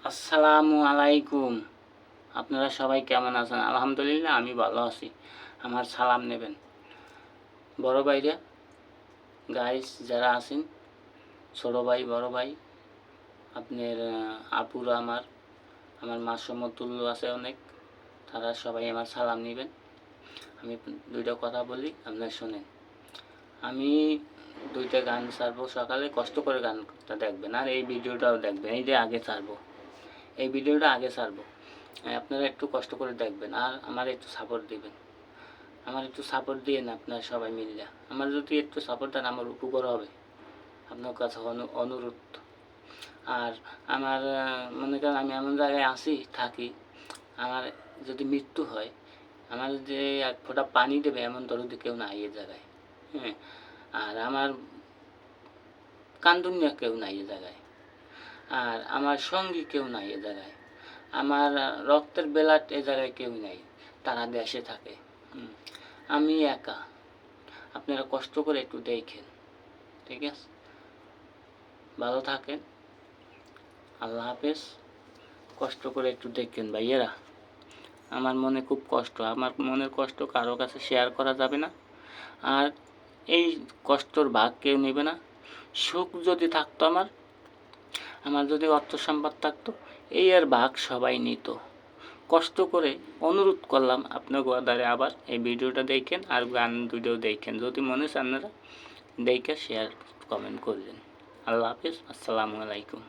আসসালামু আলাইকুম। আপনারা সবাই কেমন আছেন? আলহামদুলিল্লাহ আমি ভালো আছি। আমার সালাম নেবেন। বড় ভাইরা, গাইস যারা আছেন, ছোটো ভাই, বড় ভাই, আপনার আপুরা, আমার মা সমতুল্য আছে অনেক, তারা সবাই আমার সালাম নেবেন। আমি দুইটা কথা বলি, আপনারা শোনেন। আমি দুইটা গান ছাড়বো সকালে, কষ্ট করে গানটা দেখবেন, আর এই ভিডিওটাও দেখবেন। এই যে আগে ছাড়বো, এই ভিডিওটা আগে ছাড়বো, আপনারা একটু কষ্ট করে দেখবেন আর আমার একটু সাপোর্ট দিবেন। আমার একটু সাপোর্ট দিয়ে না আপনারা সবাই মিলে, আমার যদি একটু সাপোর্ট দেন আমার উপকার হবে, আপনার কাছে অনুরোধ। আর আমার মনে করেন আমি এমন জায়গায় আসি থাকি, আমার যদি মৃত্যু হয়, আমার যে এক ফোঁটা পানি দেবে এমন দরদি কেউ নাই এ জায়গায়। হ্যাঁ, আর আমার কান্দুনিয়া কেউ নাই এ জায়গায়, আর আমার সঙ্গী কেউ নাই এ জায়গায়, আমার রক্তের বেলাট এ জায়গায় কেউ নাই, তারা দেশে থাকে। আমি একা। আপনারা কষ্ট করে একটু দেখেন, ঠিক আছে? ভালো থাকেন, আল্লাহ হাফেজ। কষ্ট করে একটু দেখেন ভাইয়েরা, আমার মনে খুব কষ্ট, আমার মনের কষ্ট কারো কাছে শেয়ার করা যাবে না। আর এই কষ্টর ভাগ কেউ নেবে না। সুখ যদি থাকতো আমার যদি অর্থ সম্পদ থাকতো, এই আর ভাগ সবাই নিত। কষ্ট করে অনুরোধ করলাম আপনাকে দ্বারে আবার এই ভিডিওটা দেখেন আর গান ভিডিও দেখেন, যদি মনে চান আপনারা দেখে শেয়ার কমেন্ট করবেন। আল্লাহ হাফিজ, আসসালামু আলাইকুম।